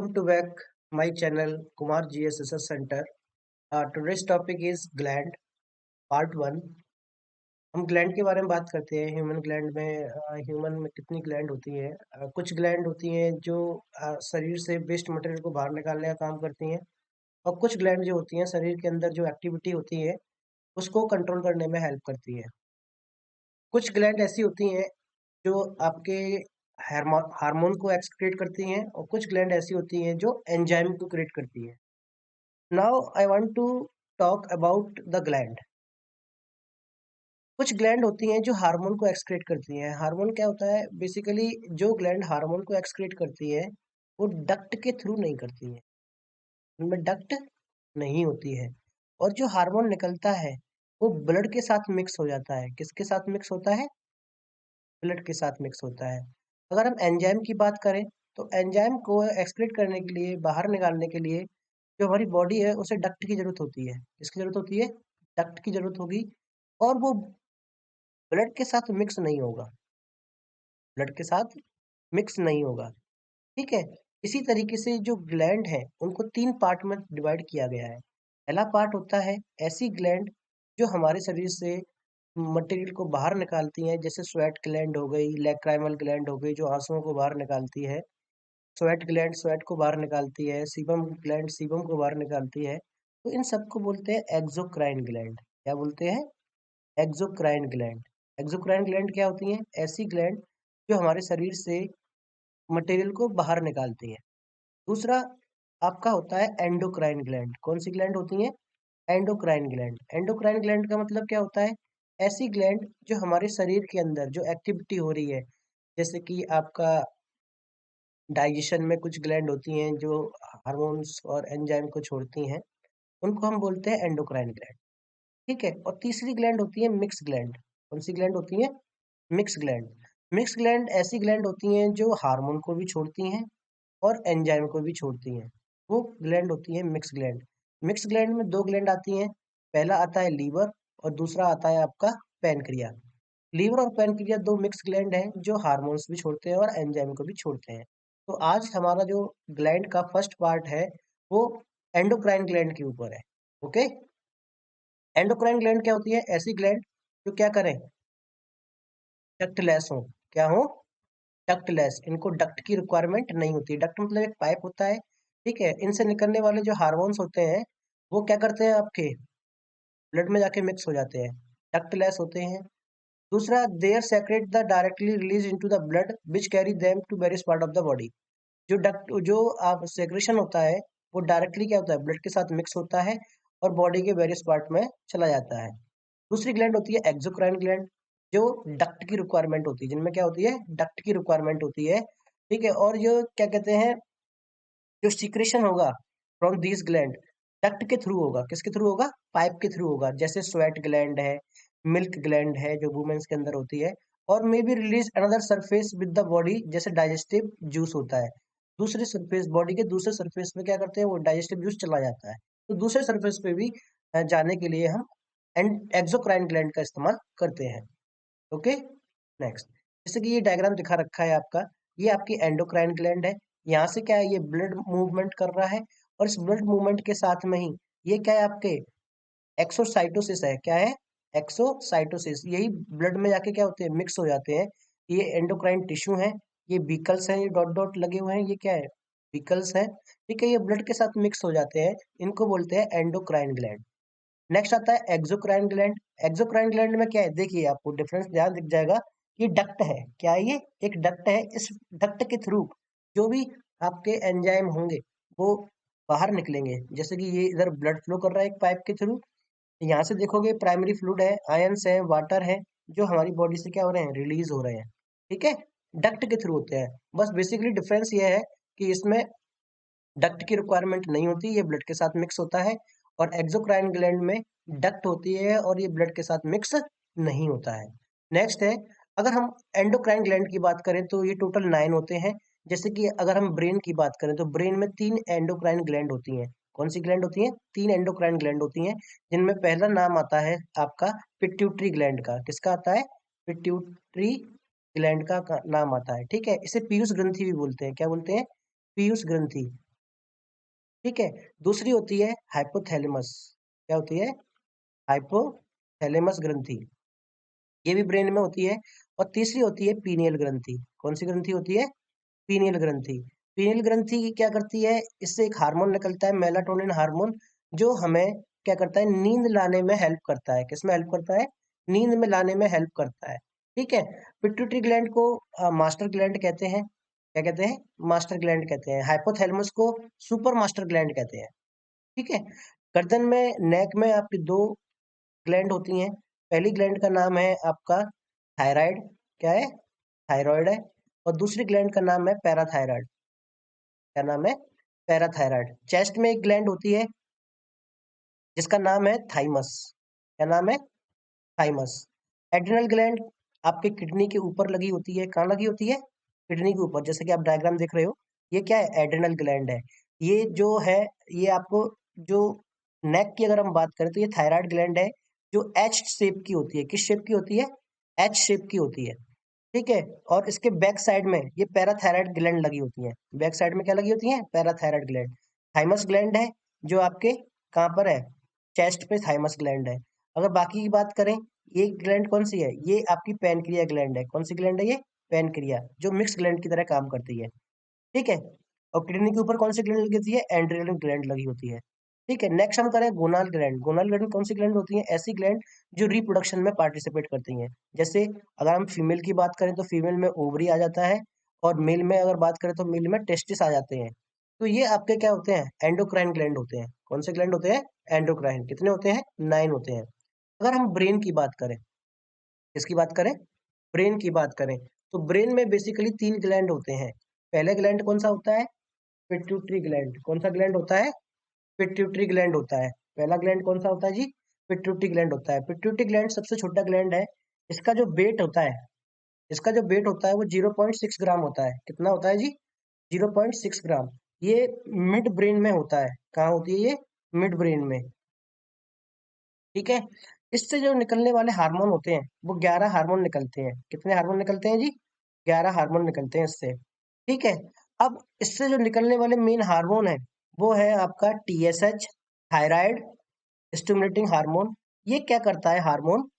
Welcome to back my channel Kumar GSSS Center. Today's topic is gland part 1. हम gland के बारे में बात करते हैं। ह्यूमन ग्लैंड में ह्यूमन में कितनी ग्लैंड होती है। कुछ ग्लैंड होती हैं जो शरीर से वेस्ट मटेरियल को बाहर निकालने का काम करती हैं, और कुछ ग्लैंड जो होती हैं शरीर के अंदर जो एक्टिविटी होती है उसको कंट्रोल करने में हेल्प करती है। कुछ ग्लैंड ऐसी होती हैं जो आपके हार्मोन को एक्सक्रीट करती हैं, और कुछ ग्लैंड ऐसी होती हैं जो एंजाइम को क्रिएट करती हैं। Now I want to talk about the gland. कुछ ग्लैंड होती हैं जो हार्मोन को एक्सक्रीट करती हैं। हार्मोन क्या होता है? बेसिकली जो ग्लैंड हार्मोन को एक्सक्रीट करती है वो डक्ट के थ्रू नहीं करती है, उनमें डक्ट नहीं होती है। और जो हार्मोन निकलता है वो ब्लड के साथ मिक्स हो जाता है। किसके साथ मिक्स होता है? ब्लड के साथ मिक्स होता है। अगर हम एंजाइम की बात करें तो एंजाइम को एक्सक्रीट करने के लिए, बाहर निकालने के लिए जो हमारी बॉडी है उसे डक्ट की जरूरत होती है। किसकी जरूरत होती है? डक्ट की जरूरत होगी। और वो ब्लड के साथ मिक्स नहीं होगा, ब्लड के साथ मिक्स नहीं होगा। ठीक है। इसी तरीके से जो ग्लैंड है उनको 3 पार्ट में डिवाइड किया गया है। पहला पार्ट होता है ऐसी ग्लैंड जो हमारे शरीर से मटेरियल को बाहर निकालती हैं, जैसे स्वेट ग्लैंड हो गई, लैक्राइमल ग्लैंड हो गई जो आंसुओं को बाहर निकालती है। स्वेट ग्लैंड स्वेट को बाहर निकालती है, सीबम ग्लैंड सीबम को बाहर निकालती है। तो इन सबको बोलते हैं एक्सोक्राइन ग्लैंड। क्या बोलते हैं? Exocrine gland. एक्सोक्राइन ग्लैंड क्या होती हैं? ऐसी ग्लैंड जो हमारे शरीर से मटेरियल को बाहर निकालती हैं। दूसरा आपका होता है एंडोक्राइन ग्लैंड। कौन सी ग्लैंड होती है? Endocrine gland. एंडोक्राइन ग्लैंड का मतलब क्या होता है? ऐसी ग्लैंड जो हमारे शरीर के अंदर जो एक्टिविटी हो रही है, जैसे कि आपका डाइजेशन में कुछ ग्लैंड होती हैं जो हार्मोन्स और एंजाइम को छोड़ती हैं, उनको हम बोलते हैं एंडोक्राइन ग्लैंड। ठीक है। और तीसरी ग्लैंड होती है मिक्स ग्लैंड। कौन सी ग्लैंड होती है? Mix gland. मिक्स ग्लैंड ऐसी ग्लैंड होती हैं जो हार्मोन को भी छोड़ती हैं और एंजाइम को भी छोड़ती हैं। वो ग्लैंड होती है मिक्स ग्लैंड। मिक्स ग्लैंड में 2 ग्लैंड आती हैं। पहला आता है लीवर और दूसरा आता है आपका पैनक्रिया। लीवर और पैनक्रिया 2 मिक्स ग्लैंड हैं जो हार्मोन्स भी छोड़ते हैं और एंजाइम को भी छोड़ते हैं। तो आज हमारा जो ग्लैंड का फर्स्ट पार्ट है वो एंडोक्राइन ग्लैंड के ऊपर है। ओके। एंडोक्राइन ग्लैंड क्या होती है? ऐसी ग्लैंड जो क्या करें? डक्टलेस हो। क्या हो? डक्टलेस। इनको डक्ट की रिक्वायरमेंट नहीं होती। डक्ट मतलब एक पाइप होता है। ठीक है। इनसे निकलने वाले जो हार्मोन्स होते हैं वो क्या करते हैं? आपके ब्लड में जाके मिक्स हो जाते हैं, डक्टलेस होते हैं। दूसरा, there secrete the directly release into the blood which carry them to various part of the body. जो आप सेक्रेशन होता है वो डायरेक्टली क्या होता है? ब्लड के साथ मिक्स होता है और बॉडी के वेरियस पार्ट में चला जाता है। दूसरी ग्लैंड होती है एक्सोक्राइन ग्लैंड, जो डक्ट की रिक्वायरमेंट होती है, जिनमें क्या होती है? डक्ट की रिक्वायरमेंट होती है। ठीक है। और जो क्या कहते हैं, जो सीक्रेशन होगा फ्रॉम दिस ग्लैंड डक्ट के थ्रू होगा। किसके थ्रू होगा? पाइप के थ्रू होगा। जैसे स्वेट ग्लैंड है, मिल्क ग्लैंड है जो वुमेन्स के अंदर होती है। और may be release another surface with the body, जैसे डाइजेस्टिव जूस होता है। दूसरे सरफेस, बॉडी के दूसरे सरफेस पे क्या करते हैं? वो डाइजेस्टिव जूस चला जाता है। तो दूसरे सरफेस पे भी जाने के लिए हम एक्सोक्राइन ग्लैंड का इस्तेमाल करते हैं। ओके। नेक्स्ट, जैसे कि ये डायग्राम दिखा रखा है आपका, ये आपकी एंडोक्राइन ग्लैंड है। यहाँ से क्या है? ये ब्लड मूवमेंट कर रहा है, और इस ब्लड मूवमेंट के साथ में ही ये क्या है? आपके एक्सोसाइटोसिस है। क्या है? एक्सोसाइटोसिस। यही ब्लड में जाके क्या होते हैं? मिक्स हो जाते हैं। ये एंडोक्राइन टिश्यू है। ये बीकल्स हैं, ये डॉट डॉट लगे हुए हैं, ये क्या है? बीकल्स है। ठीक है। ये ब्लड के साथ मिक्स हो जाते हैं, इनको बोलते हैं एंडोक्राइन ग्लैंड। नेक्स्ट आता है एक्सोक्राइन ग्लैंड। एक्सोक्राइन ग्लैंड में क्या है? देखिए आपको डिफरेंस ध्यान दिख जाएगा। ये डक्ट है। क्या है? ये एक डक्ट है। इस डक्ट के थ्रू जो भी आपके एंजाइम होंगे वो बाहर निकलेंगे। जैसे कि ये इधर ब्लड फ्लो कर रहा है एक पाइप के थ्रू। यहाँ से देखोगे प्राइमरी फ्लूइड है, आयंस है, वाटर है, जो हमारी बॉडी से क्या हो रहे हैं? रिलीज हो रहे हैं। ठीक है। डक्ट के थ्रू होते हैं। बस बेसिकली डिफरेंस ये है कि इसमें डक्ट की रिक्वायरमेंट नहीं होती, ये ब्लड के साथ मिक्स होता है। और एक्सोक्राइन ग्लैंड में डक्ट होती है और ये ब्लड के साथ मिक्स नहीं होता है। नेक्स्ट है, अगर हम एंडोक्राइन ग्लैंड की बात करें तो ये टोटल 9 होते हैं। जैसे कि अगर हम ब्रेन की बात करें तो ब्रेन में 3 एंडोक्राइन ग्लैंड होती हैं। कौन सी ग्लैंड होती हैं? 3 एंडोक्राइन ग्लैंड होती हैं, जिनमें पहला नाम आता है आपका पिट्यूटरी ग्लैंड का। किसका आता है? पिट्यूटरी ग्लैंड का नाम आता है। ठीक है। इसे पीयूष ग्रंथि भी बोलते हैं। क्या बोलते हैं? पीयूष ग्रंथि। ठीक है। दूसरी होती है हाइपोथैलेमस। क्या होती है? हाइपोथैलेमस ग्रंथि, ये भी ब्रेन में होती है। और तीसरी होती है पीनियल ग्रंथि। कौन सी ग्रंथि होती है? पीनियल ग्रंथि। पीनियल ग्रंथि क्या करती है? इससे एक हार्मोन निकलता है, मेलाटोनिन हार्मोन, जो हमें क्या करता है? नींद लाने में हेल्प करता है। किसमें हेल्प करता है? नींद में लाने में हेल्प करता है। ठीक है। पिट्यूटरी ग्लैंड को मास्टर ग्लैंड कहते हैं। क्या कहते हैं? मास्टर ग्लैंड कहते हैं। हाइपोथैलेमस को सुपर मास्टर ग्लैंड कहते हैं। ठीक है। गर्दन में, नेक में आपकी दो ग्लैंड होती हैं। पहली ग्लैंड का नाम है आपका थायराइड। क्या है? थायराइड है। और दूसरी ग्लैंड का नाम है पैराथायराइड। क्या नाम है? पैराथायराइड। चेस्ट में एक ग्लैंड होती है जिसका नाम है थाइमस। क्या नाम है? थाइमस। एड्रिनल ग्लैंड आपके किडनी के ऊपर लगी होती है। कहाँ लगी होती है? किडनी के ऊपर। जैसे कि आप डायग्राम देख रहे हो, ये क्या है? एड्रिनल ग्लैंड है। ये जो है, ये आपको जो नेक की अगर हम बात करें तो ये थायराइड ग्लैंड है, जो एच शेप की होती है। किस शेप की होती है? एच शेप की होती है। ठीक है। और इसके बैक साइड में ये पैराथायराइड ग्लैंड लगी होती हैं। बैक साइड में क्या लगी होती हैं? Parathyroid gland. थाइमस ग्लैंड है जो आपके कहाँ पर है? चेस्ट पे थाइमस ग्लैंड है। अगर बाकी की बात करें, ये ग्लैंड कौन सी है? ये आपकी पैनक्रिया ग्लैंड है। कौन सी ग्लैंड है ये? पैनक्रिया, जो मिक्स ग्लैंड की तरह काम करती है। ठीक है। और किडनी के ऊपर कौन सी ग्लैंड लगी होती है? एंड्रिनल ग्लैंड लगी होती है। ठीक है। नेक्स्ट हम करें गोनाल ग्लैंड। गोनाल ग्लैंड कौन सी ग्लैंड होती है? ऐसी ग्लैंड जो रिप्रोडक्शन में पार्टिसिपेट करती हैं। जैसे अगर हम फीमेल की बात करें तो फीमेल में ओवरी आ जाता है, और मेल में अगर बात करें तो मेल में टेस्टिस आ जाते हैं। तो ये आपके क्या होते हैं? एंडोक्राइन ग्लैंड होते हैं। कौन से ग्लैंड होते हैं? एंडोक्राइन। कितने होते हैं? 9 होते हैं। अगर हम ब्रेन की बात करें, किसकी बात करें? ब्रेन की बात करें, तो ब्रेन में बेसिकली 3 ग्लैंड होते हैं। पहले ग्लैंड कौन सा होता है? Pituitary gland. कौन सा ग्लैंड होता है? पिट्यूटरी ग्लैंड होता है। पहला ग्लैंड कौन सा होता है जी? पिट्यूटरी ग्लैंड होता है। पिट्यूटरी ग्लैंड सबसे छोटा ग्लैंड है। इसका जो वेट होता है, इसका जो वेट होता है वो 0.6 ग्राम होता है। कितना होता है जी? 0.6 ग्राम। ये मिड ब्रेन में होता है। कहाँ होती है ये? मिड ब्रेन में। ठीक है। इससे जो निकलने वाले हार्मोन होते हैं, वो 11 हार्मोन निकलते हैं। कितने हार्मोन निकलते हैं जी? 11 हार्मोन निकलते हैं इससे। ठीक है। अब इससे जो निकलने वाले मेन हार्मोन है, वो है आपका TSH, थायराइड स्टिमुलेटिंग हार्मोन। ये क्या करता है हार्मोन?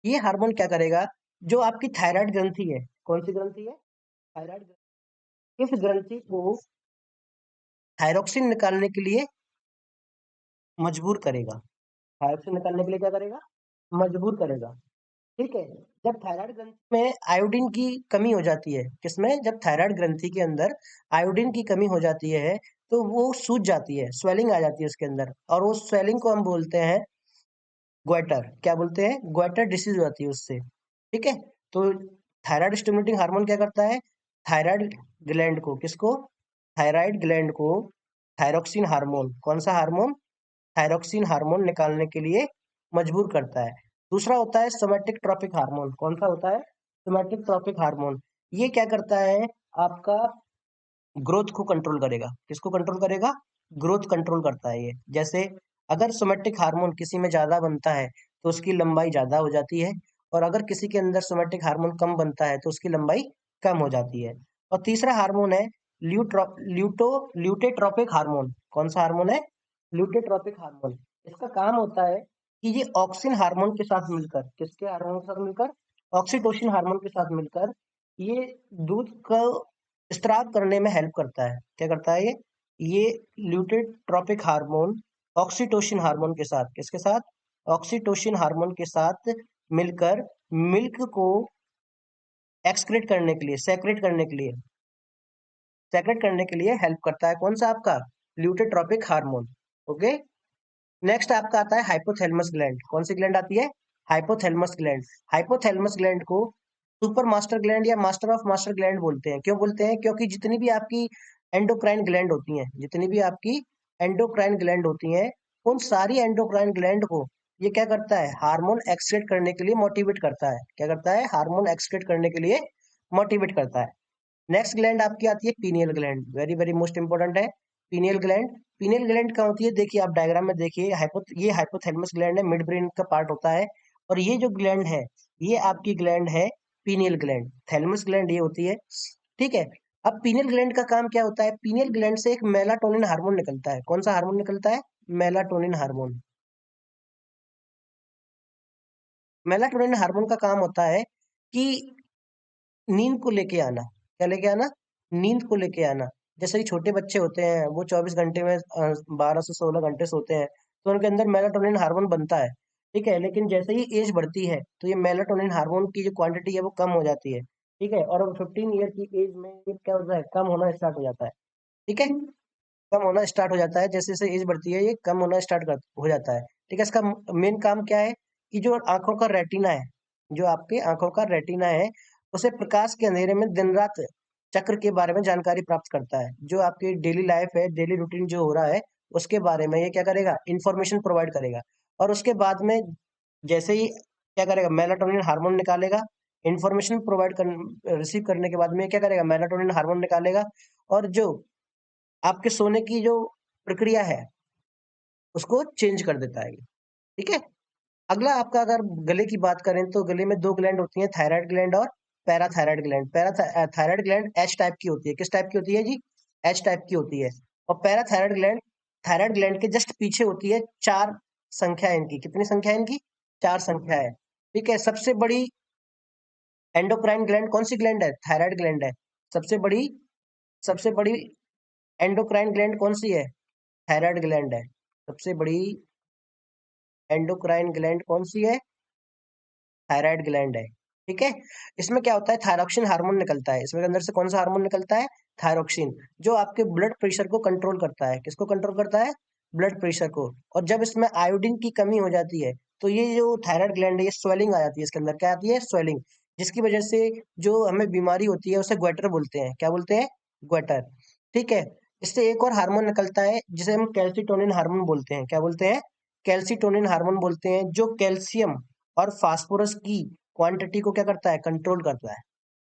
ये हार्मोन क्या करेगा? जो आपकी थायराइड ग्रंथि है, कौन सी ग्रंथि है? थायराइड ग्रंथि। इस ग्रंथि को थायरोक्सिन निकालने के लिए मजबूर करेगा। थायरोक्सिन निकालने के लिए क्या करेगा? मजबूर करेगा। ठीक है। जब थायराइड ग्रंथि में आयोडीन की कमी हो जाती है, किसमें? जब थायराइड ग्रंथि के अंदर आयोडीन की कमी हो जाती है, तो वो सूज जाती है, स्वेलिंग आ जाती है उसके अंदर, और वो स्वेलिंग को हम बोलते हैं ग्वाइटर। क्या बोलते हैं? ग्वाइटर डिसीज हो जाती है उससे। ठीक है। तो थायराइड स्टिमुलेटिंग हार्मोन क्या करता है? थायराइड ग्लैंड को, किसको? थायराइड ग्लैंड को थायरोक्सिन हार्मोन, कौन सा हार्मोन? थायरोक्सिन हार्मोन निकालने के लिए मजबूर करता है। दूसरा होता है सोमैटिक ट्रॉपिक हार्मोन। कौन सा होता है? Somatic tropic hormone. ये क्या करता है? आपका ग्रोथ को कंट्रोल करेगा। किसको कंट्रोल करेगा? ग्रोथ कंट्रोल करता है ये। जैसे अगर सोमैटिक हार्मोन किसी में ज्यादा बनता है तो उसकी लंबाई ज्यादा हो जाती है, और अगर किसी के अंदर सोमैटिक हार्मोन कम बनता है तो उसकी लंबाई कम हो जाती है। और तीसरा हार्मोन है ल्यूटेट्रोपिक हार्मोन। कौन सा हार्मोन है? ल्यूटेट्रोपिक हार्मोन। इसका काम होता है कि ये ऑक्सिन हार्मोन के साथ मिलकर, किसके हार्मोन के साथ मिलकर? ऑक्सीटोसिन हार्मोन के साथ मिलकर ये दूध का स्त्राव करने में हेल्प करता है। क्या करता है ये ल्यूटेट्रोपिक हार्मोन ऑक्सीटोसिन हार्मोन के साथ, किसके साथ? ऑक्सीटोसिन हार्मोन के साथ मिलकर मिल्क को एक्सक्रीट करने के लिए, सेक्रेट करने के लिए हेल्प करता है। कौन सा आपका? ल्यूटेट्रोपिक हार्मोन। ओके। नेक्स्ट आपका आता है हाइपोथैलेमस ग्लैंड। कौन सी ग्लैंड आती है? Hypothalamus gland. हाइपोथैलेमस ग्लैंड को सुपर मास्टर ग्लैंड या मास्टर ऑफ मास्टर ग्लैंड बोलते हैं। क्यों बोलते हैं? क्योंकि जितनी भी आपकी एंडोक्राइन ग्लैंड होती हैं, जितनी भी आपकी एंडोक्राइन ग्लैंड होती हैं, उन सारी एंडोक्राइन ग्लैंड को ये क्या करता है? हार्मोन एक्सक्रीट करने के लिए मोटिवेट करता है। क्या करता है? हार्मोन एक्सक्रीट करने के लिए मोटिवेट करता है। नेक्स्ट ग्लैंड आपकी आती है pineal gland. Very very most important है पीनियल ग्लैंड। पीनियल ग्लैंड कहाँ होती है? देखिए आप डायग्राम में देखिए, ये हाइपोथैलेमस ग्लैंड है, मिड ब्रेन का पार्ट होता है। और ये जो ग्लैंड है, ये आपकी ग्लैंड है पीनियल ग्लैंड। थैलेमस ग्लैंड ये होती है। ठीक है। अब पीनियल ग्लैंड का काम क्या होता है? पीनियल ग्लैंड से एक मेलाटोनिन हार्मोन निकलता है। कौन सा हार्मोन निकलता है? Melatonin hormone. मेलाटोनिन हार्मोन का काम होता है कि नींद को लेके आना। क्या लेके आना? नींद को लेके आना। जैसे ही छोटे बच्चे होते हैं वो 24 घंटे में 12 से 16 घंटे सोते हैं, तो उनके अंदर मेलाटोनिन हार्मोन बनता है। ठीक है, लेकिन जैसे ही एज बढ़ती है तो ये मेलाटोनिन हार्मोन की जो क्वांटिटी है वो कम हो जाती है। ठीक है, और अब 15 ईयर की एज में ये क्या होता है? कम होना स्टार्ट हो जाता है। ठीक है, कम होना स्टार्ट हो जाता है। जैसे जैसे एज बढ़ती है ये कम होना हो जाता है। ठीक है, इसका मेन काम क्या है कि जो आंखों का रेटिना है, जो आपके आंखों का रेटिना है, उसे प्रकाश के अंधेरे में दिन रात चक्र के बारे में जानकारी प्राप्त करता है। जो आपकी डेली लाइफ है, डेली रूटीन जो हो रहा है, उसके बारे में ये क्या करेगा? इंफॉर्मेशन प्रोवाइड करेगा। और उसके बाद में जैसे ही क्या करेगा? मेलाटोनिन हार्मोन निकालेगा। इंफॉर्मेशन प्रोवाइड कर रिसीव करने के बाद में ये क्या करेगा? मेलाटोनिन हार्मोन निकालेगा। और जो आपके सोने की जो प्रक्रिया है उसको चेंज कर देता है ये। ठीक है, अगला आपका अगर गले की बात करें तो गले में दो ग्लैंड होती हैं, थायराइड ग्लैंड और parathyroid gland. Parathyroid gland H type की होती है। किस टाइप की होती है जी? एच टाइप की होती है। और पैराथायराइड ग्लैंड थायराइड ग्लैंड के जस्ट पीछे होती है। चार संख्या है इनकी। कितनी संख्या है इनकी? चार संख्या है। ठीक है, सबसे बड़ी एंडोक्राइन ग्लैंड कौन सी ग्लैंड है? थायराइड ग्लैंड है। सबसे बड़ी सबसे बड़ी एंडोक्राइन ग्लैंड कौन सी है? थायराइड ग्लैंड है। सबसे बड़ी एंडोक्राइन ग्लैंड कौन सी है? थायराइड ग्लैंड है। ठीक है, इसमें क्या होता है? थायरोक्सिन हार्मोन निकलता है। इसमें अंदर से कौन सा हार्मोन निकलता है? थायरोक्सिन, जो आपके ब्लड प्रेशर को कंट्रोल करता है। किसको कंट्रोल करता है? ब्लड प्रेशर को। और जब इसमें आयोडीन की कमी हो जाती है तो ये जो थायराइड ग्लैंड है ये स्वेलिंग आ जाती है। इसके अंदर क्या आती है? स्वेलिंग, जिसकी वजह से जो हमें बीमारी होती है उसे ग्वेटर बोलते हैं। क्या बोलते हैं? ग्वेटर। ठीक है, इससे एक और हार्मोन निकलता है जिसे हम कैल्सिटोनिन हार्मोन बोलते हैं। क्या बोलते हैं? कैल्सिटोनिन हार्मोन बोलते हैं, जो कैल्शियम और फास्फोरस की क्वांटिटी को क्या करता है? कंट्रोल करता है।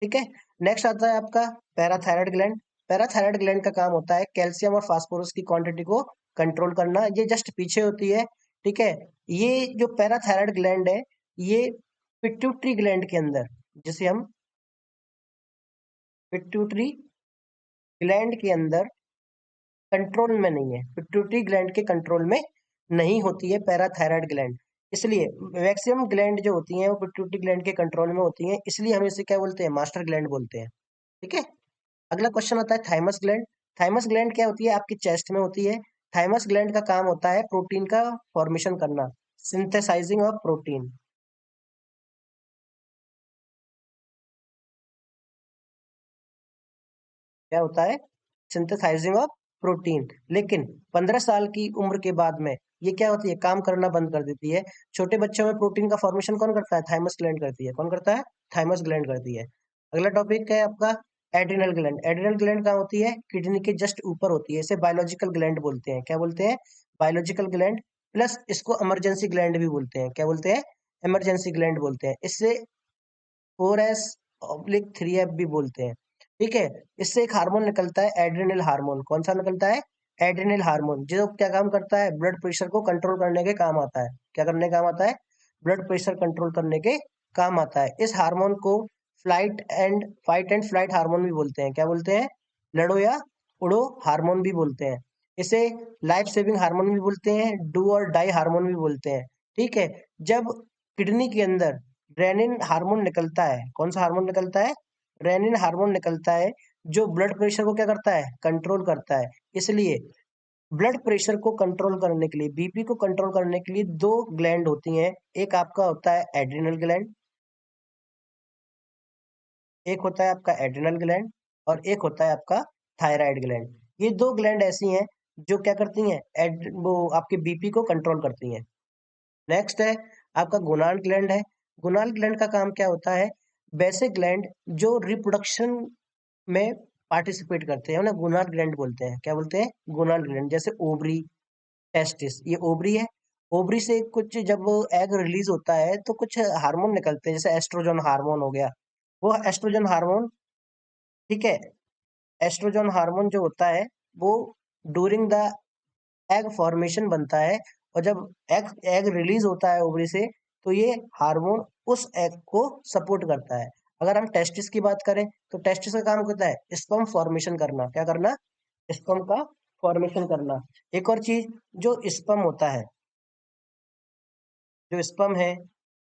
ठीक है, नेक्स्ट आता है आपका पैराथायराइड ग्लैंड। पैराथायराइड ग्लैंड का काम होता है कैल्शियम और फास्फोरस की क्वांटिटी को कंट्रोल करना। ये जस्ट पीछे होती है। ठीक है, ये जो पैराथायराइड ग्लैंड है ये पिट्यूटरी ग्लैंड के अंदर, जिसे हम पिट्यूटरी ग्लैंड के अंदर कंट्रोल में नहीं है, पिट्यूटरी ग्लैंड के कंट्रोल में नहीं होती है पैराथायराइड ग्लैंड। इसलिए मैक्सिमम ग्लैंड जो होती हैं वो पिट्यूटरी ग्लैंड के कंट्रोल में होती हैं, इसलिए हम इसे क्या बोलते हैं? मास्टर ग्लैंड बोलते हैं। ठीक है, अगला क्वेश्चन आता है थाइमस ग्लैंड। थाइमस ग्लैंड क्या होती है? आपकी चेस्ट में होती है। थाइमस ग्लैंड का काम होता है प्रोटीन का फॉर्मेशन करना, सिंथेसाइजिंग ऑफ प्रोटीन। क्या होता है? Synthesising of protein. लेकिन 15 साल की उम्र के बाद में ये क्या होती है? काम करना बंद कर देती है। छोटे बच्चों में प्रोटीन का फॉर्मेशन कौन करता है? थाइमस ग्लैंड करती है। कौन करता है? थाइमस ग्लैंड करती है। अगला टॉपिक है आपका एड्रिनल ग्लैंड। एड्रिनल ग्लैंड कहाँ होती है? किडनी के जस्ट ऊपर होती है। इसे बायोलॉजिकल ग्लैंड बोलते हैं। क्या बोलते हैं? Biological gland. प्लस इसको इमरजेंसी ग्लैंड भी बोलते हैं। क्या बोलते हैं? इमरजेंसी ग्लैंड बोलते हैं। इससे 4S/3F भी बोलते हैं। ठीक है, इससे एक हार्मोन निकलता है एड्रिनल हार्मोन। कौन सा निकलता है? एड्रिनल हार्मोन, जो क्या काम करता है? ब्लड प्रेशर को कंट्रोल करने के काम आता है। क्या करने के काम आता है? ब्लड प्रेशर कंट्रोल करने के काम आता है। इस हार्मोन को फाइट एंड फ्लाइट हार्मोन भी बोलते हैं। क्या बोलते हैं? लड़ो या उड़ो हार्मोन भी बोलते हैं। इसे लाइफ सेविंग हार्मोन भी बोलते हैं, डू और डाई हार्मोन भी बोलते हैं। ठीक है, जब किडनी के अंदर रेनिन हार्मोन निकलता है। कौन सा हार्मोन निकलता है? रेनिन हार्मोन निकलता है, जो ब्लड प्रेशर को क्या करता है? कंट्रोल करता है। इसलिए ब्लड प्रेशर को कंट्रोल करने के लिए, बीपी को कंट्रोल करने के लिए दो ग्लैंड होती हैं। एक आपका होता है एड्रिनल ग्लैंड, एक होता है आपका एड्रिनल ग्लैंड, और एक होता है आपका थायराइड ग्लैंड। ये दो ग्लैंड ऐसी हैं जो क्या करती हैं? वो आपके बीपी को कंट्रोल करती हैं। नेक्स्ट है आपका गोनाड ग्लैंड है। गोनाड ग्लैंड का काम क्या होता है? वैसे ग्लैंड जो रिप्रोडक्शन में पार्टिसिपेट करते हैं उन्हें गोनाड ग्लैंड बोलते हैं। क्या बोलते हैं? Gonad gland. जैसे ओवरी, टेस्टिस, ये ओवरी है। ओवरी से कुछ जब एग रिलीज होता है तो कुछ हार्मोन निकलते हैं, जैसे एस्ट्रोजन हार्मोन हो गया। वो एस्ट्रोजन हार्मोन, ठीक है, एस्ट्रोजन हार्मोन जो होता है वो ड्यूरिंग द एग फॉर्मेशन बनता है। और जब एग एग रिलीज होता है ओवरी से तो ये हार्मोन उस एग को सपोर्ट करता है। अगर हम टेस्टिस की बात करें तो टेस्टिस का काम होता है स्पर्म फॉर्मेशन करना। क्या करना? स्पर्म का फॉर्मेशन करना। एक और चीज, जो स्पर्म होता है, जो स्पर्म है,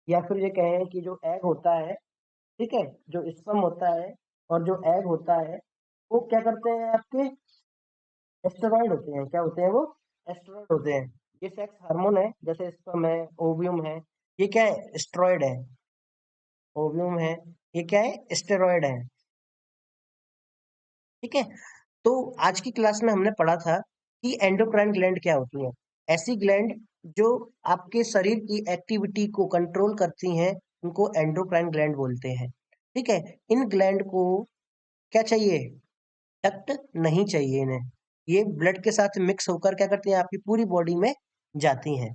या फिर ये कहें कि जो एग होता है, ठीक है, जो स्पर्म होता है और जो एग होता है, वो क्या करते हैं आपके? एस्टेरॉइड होते हैं। क्या होते हैं वो? एस्टेरॉइड होते हैं। ये सेक्स हार्मोन है, जैसे स्पर्म है, ओव्यूम है, ये क्या है? स्टेरॉइड है। ओव्यूम है, ये क्या है? स्टेरॉइड है। ठीक है। तो आज की क्लास में हमने पढ़ा था कि एंडोक्राइन ग्लैंड क्या होती है। ऐसी ग्लैंड जो आपके शरीर की एक्टिविटी को कंट्रोल करती हैं, उनको एंडोक्राइन ग्लैंड बोलते हैं। ठीक है। इन ग्लैंड को क्या चाहिए? डक्ट नहीं चाहिए इन्हें। ये ब्लड के साथ मिक्स होकर क्या करती हैं? आपकी पूरी बॉडी में जाती हैं।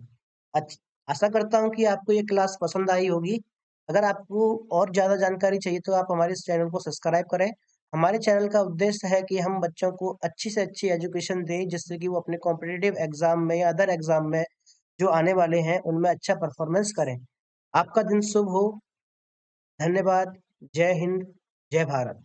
आशा करता हूँ कि आपको ये क्लास पसंद आई होगी। अगर आपको और ज़्यादा जानकारी चाहिए तो आप हमारे इस चैनल को सब्सक्राइब करें। हमारे चैनल का उद्देश्य है कि हम बच्चों को अच्छी से अच्छी एजुकेशन दें, जिससे कि वो अपने कॉम्पिटिटिव एग्जाम में या अदर एग्जाम में जो आने वाले हैं उनमें अच्छा परफॉर्मेंस करें। आपका दिन शुभ हो। धन्यवाद। जय हिंद। जय भारत।